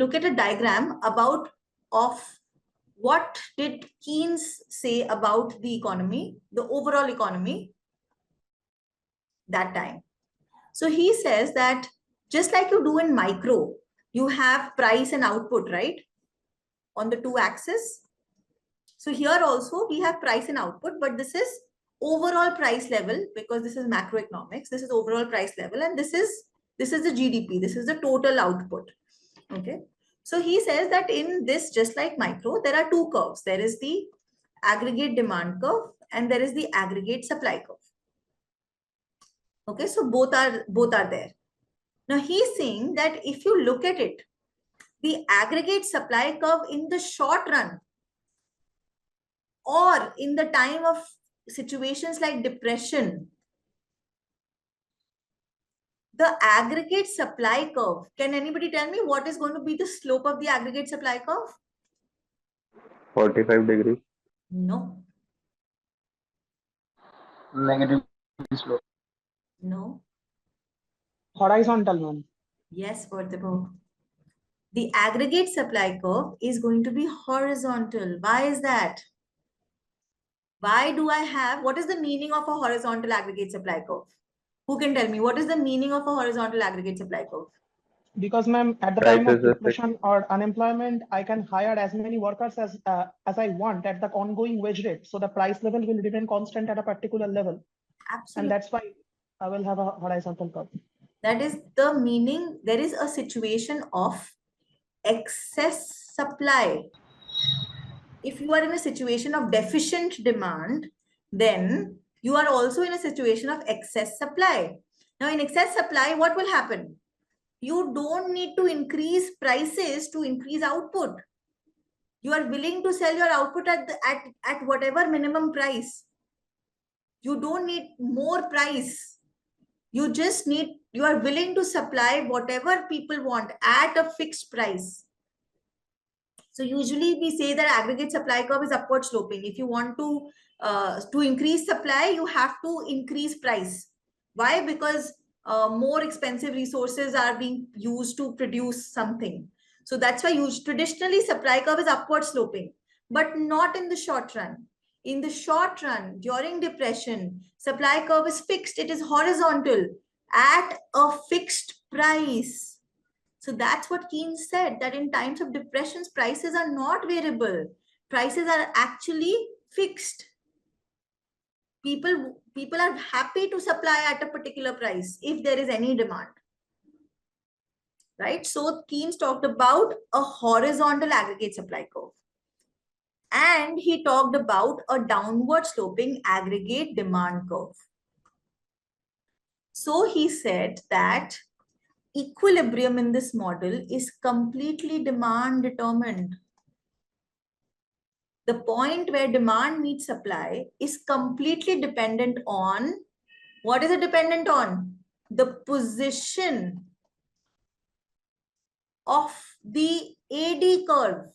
look at a diagram of what did Keynes say about the economy, the overall economy that time. So he says that just like you do in micro, you have price and output, right? On the two axes. So here also we have price and output, but this is overall price level because this is macroeconomics. This is overall price level, and this is the GDP. This is the total output. Okay. So he says that in this, just like micro, there are two curves. There is the aggregate demand curve and there is the aggregate supply curve. Okay, so both are there. Now he's saying that if you look at it, the aggregate supply curve in the short run or in the time of situations like depression, the aggregate supply curve, can anybody tell me what is going to be the slope of the aggregate supply curve? 45 degrees. No. Negative slope. No. Horizontal one. Yes, Pratibha. The aggregate supply curve is going to be horizontal. Why is that? Why do I have, what is the meaning of a horizontal aggregate supply curve? Who can tell me what is the meaning of a horizontal aggregate supply curve? Because ma'am, at the time of depression or unemployment, I can hire as many workers as I want at the ongoing wage rate. So the price level will remain constant at a particular level. Absolutely. And that's why I will have a horizontal curve. That is the meaning. There is a situation of excess supply. If you are in a situation of deficient demand, then you are also in a situation of excess supply. Now, in excess supply, what will happen? You don't need to increase prices to increase output. You are willing to sell your output at whatever minimum price. You don't need more price. You just need, you are willing to supply whatever people want at a fixed price. So usually we say that aggregate supply curve is upward sloping. If you want to increase supply, you have to increase price. Why? Because more expensive resources are being used to produce something. So that's why traditionally supply curve is upward sloping, but not in the short run. In the short run, during depression, supply curve is fixed. It is horizontal at a fixed price. So that's what Keynes said, that in times of depressions, prices are not variable. Prices are actually fixed. People are happy to supply at a particular price if there is any demand. Right? So Keynes talked about a horizontal aggregate supply curve. And he talked about a downward sloping aggregate demand curve. So he said that equilibrium in this model is completely demand determined. The point where demand meets supply is completely dependent on, what is it dependent on? The position of the AD curve.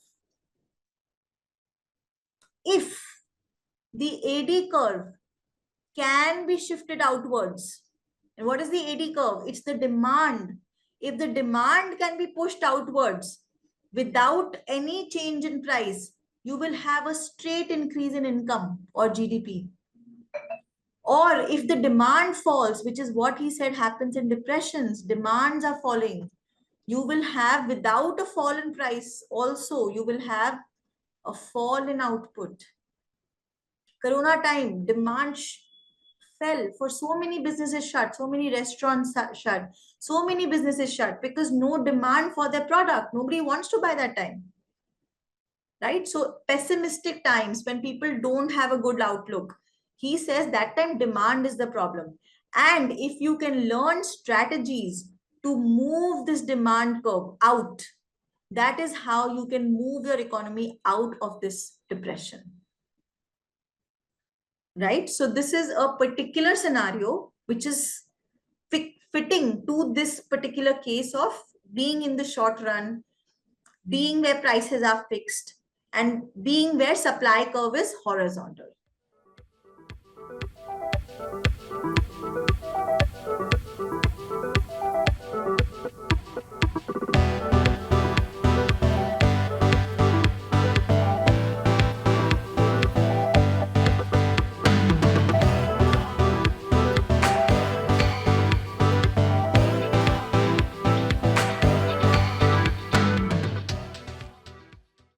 If the AD curve can be shifted outwards, and what is the AD curve? It's the demand. If the demand can be pushed outwards without any change in price, you will have a straight increase in income or GDP. Or if the demand falls, which is what he said happens in depressions, demands are falling, you will have, without a fall in price also, you will have a fall in output. Corona time, demand fell for so many businesses shut, so many restaurants shut, so many businesses shut because no demand for their product. Nobody wants to buy that time. Right? So pessimistic times when people don't have a good outlook, he says that time demand is the problem. And if you can learn strategies to move this demand curve out, that is how you can move your economy out of this depression. Right? So this is a particular scenario which is fitting to this particular case of being in the short run, being where prices are fixed, and being where supply curve is horizontal.